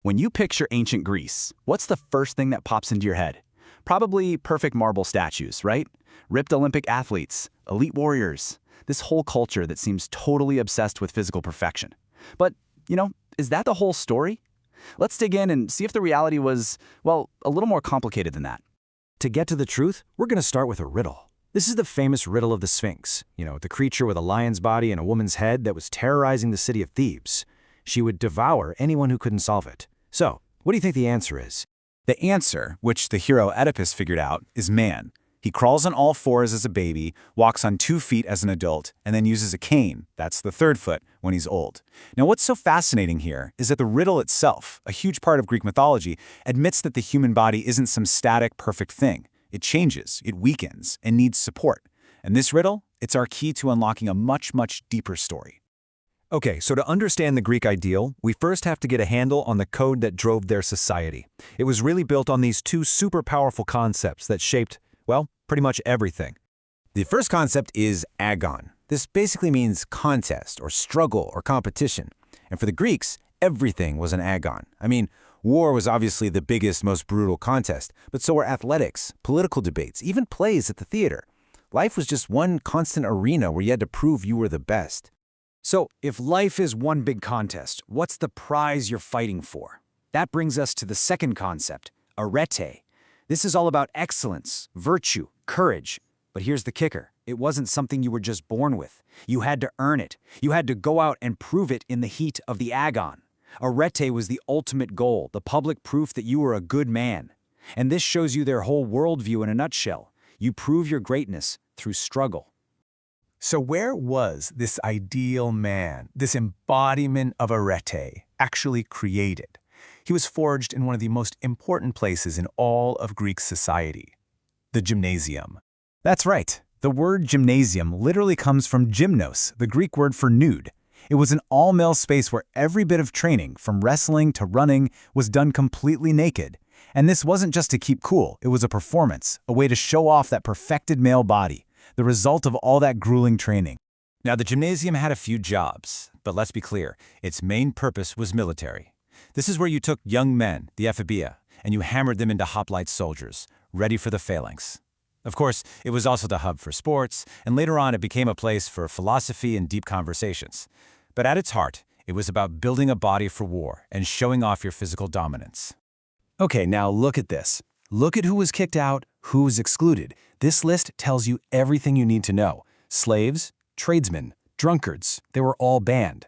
When you picture ancient Greece, what's the first thing that pops into your head? Probably perfect marble statues, right? Ripped Olympic athletes, elite warriors, this whole culture that seems totally obsessed with physical perfection. But, is that the whole story? Let's dig in and see if the reality was, well, a little more complicated than that. To get to the truth, we're going to start with a riddle. This is the famous riddle of the Sphinx, the creature with a lion's body and a woman's head that was terrorizing the city of Thebes. She would devour anyone who couldn't solve it. So, what do you think the answer is? The answer, which the hero Oedipus figured out, is man. He crawls on all fours as a baby, walks on 2 feet as an adult, and then uses a cane, that's the 3rd foot, when he's old. Now what's so fascinating here is that the riddle itself, a huge part of Greek mythology, admits that the human body isn't some static, perfect thing. It changes, it weakens, and needs support. And this riddle, it's our key to unlocking a much, much deeper story. Okay, so to understand the Greek ideal, we first have to get a handle on the code that drove their society. It was really built on these 2 super powerful concepts that shaped, well, pretty much everything. The first concept is agon. This basically means contest or struggle or competition. And for the Greeks, everything was an agon. I mean, war was obviously the biggest, most brutal contest, but so were athletics, political debates, even plays at the theater. Life was just one constant arena where you had to prove you were the best. So, if life is one big contest, what's the prize you're fighting for? That brings us to the second concept, arete. This is all about excellence, virtue, courage. But here's the kicker. It wasn't something you were just born with. You had to earn it. You had to go out and prove it in the heat of the agon. Arete was the ultimate goal, the public proof that you were a good man. And this shows you their whole worldview in a nutshell. You prove your greatness through struggle. So where was this ideal man, this embodiment of arete, actually created? He was forged in one of the most important places in all of Greek society, the gymnasium. That's right, the word gymnasium literally comes from gymnos, the Greek word for nude. It was an all-male space where every bit of training, from wrestling to running, was done completely naked. And this wasn't just to keep cool, it was a performance, a way to show off that perfected male body, the result of all that grueling training. Now, the gymnasium had a few jobs, but let's be clear, its main purpose was military. This is where you took young men, the ephibeia, and you hammered them into hoplite soldiers, ready for the phalanx. Of course, it was also the hub for sports, and later on it became a place for philosophy and deep conversations. But at its heart, it was about building a body for war and showing off your physical dominance. Okay, now look at this. Look at who was kicked out, who was excluded. This list tells you everything you need to know. Slaves, tradesmen, drunkards, they were all banned.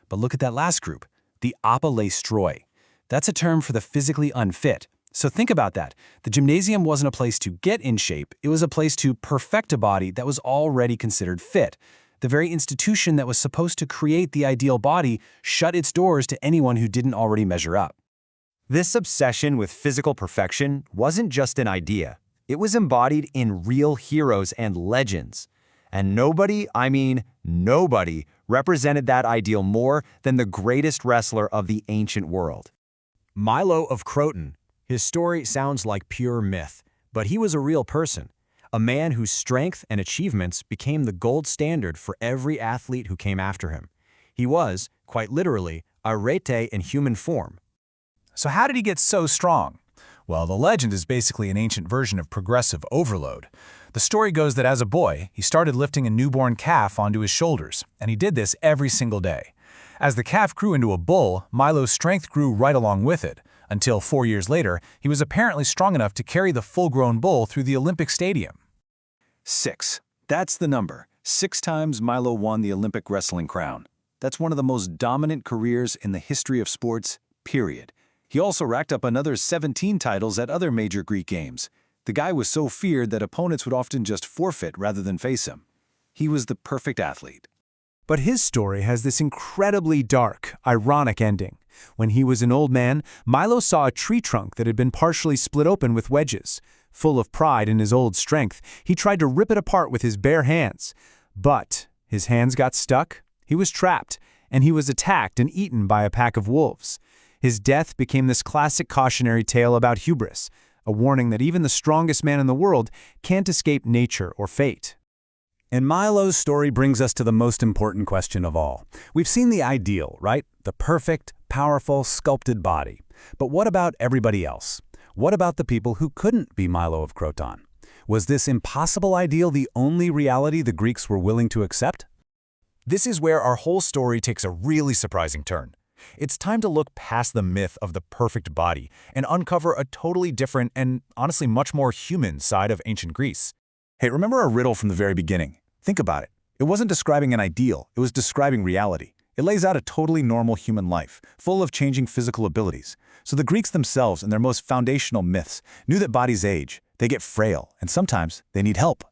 But look at that last group, the apolaistroi. That's a term for the physically unfit. So think about that. The gymnasium wasn't a place to get in shape, it was a place to perfect a body that was already considered fit. The very institution that was supposed to create the ideal body shut its doors to anyone who didn't already measure up. This obsession with physical perfection wasn't just an idea. It was embodied in real heroes and legends. And nobody, I mean nobody, represented that ideal more than the greatest wrestler of the ancient world. Milo of Croton. His story sounds like pure myth, but he was a real person, a man whose strength and achievements became the gold standard for every athlete who came after him. He was, quite literally, arete in human form. So how did he get so strong? Well, the legend is basically an ancient version of progressive overload. The story goes that as a boy, he started lifting a newborn calf onto his shoulders, and he did this every single day. As the calf grew into a bull, Milo's strength grew right along with it, until 4 years later, he was apparently strong enough to carry the full-grown bull through the Olympic Stadium. 6. That's the number. 6 times Milo won the Olympic wrestling crown. That's one of the most dominant careers in the history of sports, period. He also racked up another 17 titles at other major Greek games. The guy was so feared that opponents would often just forfeit rather than face him. He was the perfect athlete. But his story has this incredibly dark, ironic ending. When he was an old man, Milo saw a tree trunk that had been partially split open with wedges. Full of pride in his old strength, he tried to rip it apart with his bare hands. But his hands got stuck, he was trapped, and he was attacked and eaten by a pack of wolves. His death became this classic cautionary tale about hubris, a warning that even the strongest man in the world can't escape nature or fate. And Milo's story brings us to the most important question of all. We've seen the ideal, right? The perfect, powerful, sculpted body. But what about everybody else? What about the people who couldn't be Milo of Croton? Was this impossible ideal the only reality the Greeks were willing to accept? This is where our whole story takes a really surprising turn. It's time to look past the myth of the perfect body and uncover a totally different and honestly much more human side of ancient Greece. Hey, remember our riddle from the very beginning? Think about it. It wasn't describing an ideal, it was describing reality. It lays out a totally normal human life, full of changing physical abilities. So the Greeks themselves, in their most foundational myths, knew that bodies age, they get frail, and sometimes they need help.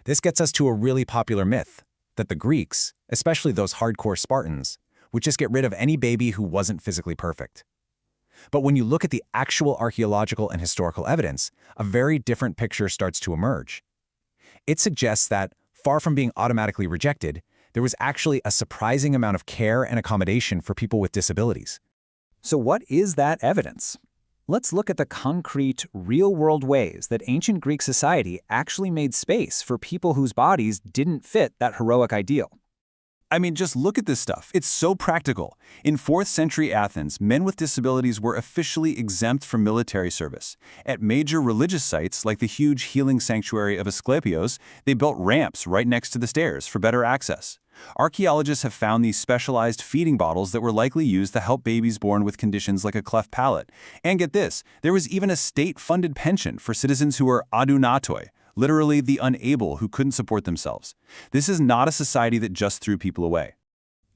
This gets us to a really popular myth, that the Greeks, especially those hardcore Spartans, would just get rid of any baby who wasn't physically perfect. But when you look at the actual archaeological and historical evidence, a very different picture starts to emerge. It suggests that, far from being automatically rejected, there was actually a surprising amount of care and accommodation for people with disabilities. So what is that evidence? Let's look at the concrete, real-world ways that ancient Greek society actually made space for people whose bodies didn't fit that heroic ideal. I mean, just look at this stuff. It's so practical. In 4th century Athens, men with disabilities were officially exempt from military service. At major religious sites, like the huge healing sanctuary of Asclepios, they built ramps right next to the stairs for better access. Archaeologists have found these specialized feeding bottles that were likely used to help babies born with conditions like a cleft palate. And get this, there was even a state-funded pension for citizens who were adunatoi, literally the unable who couldn't support themselves. This is not a society that just threw people away.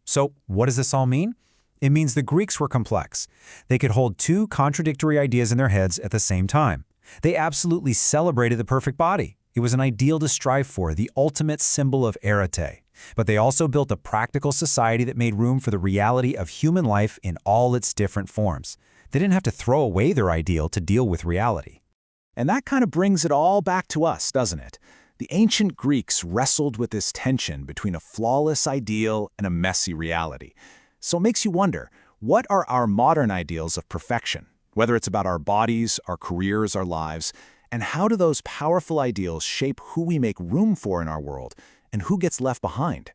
So what does this all mean? It means the Greeks were complex. They could hold two contradictory ideas in their heads at the same time. They absolutely celebrated the perfect body. It was an ideal to strive for, the ultimate symbol of arete. But they also built a practical society that made room for the reality of human life in all its different forms. They didn't have to throw away their ideal to deal with reality. And that kind of brings it all back to us, doesn't it? The ancient Greeks wrestled with this tension between a flawless ideal and a messy reality. So it makes you wonder, what are our modern ideals of perfection? Whether it's about our bodies, our careers, our lives, and how do those powerful ideals shape who we make room for in our world and who gets left behind?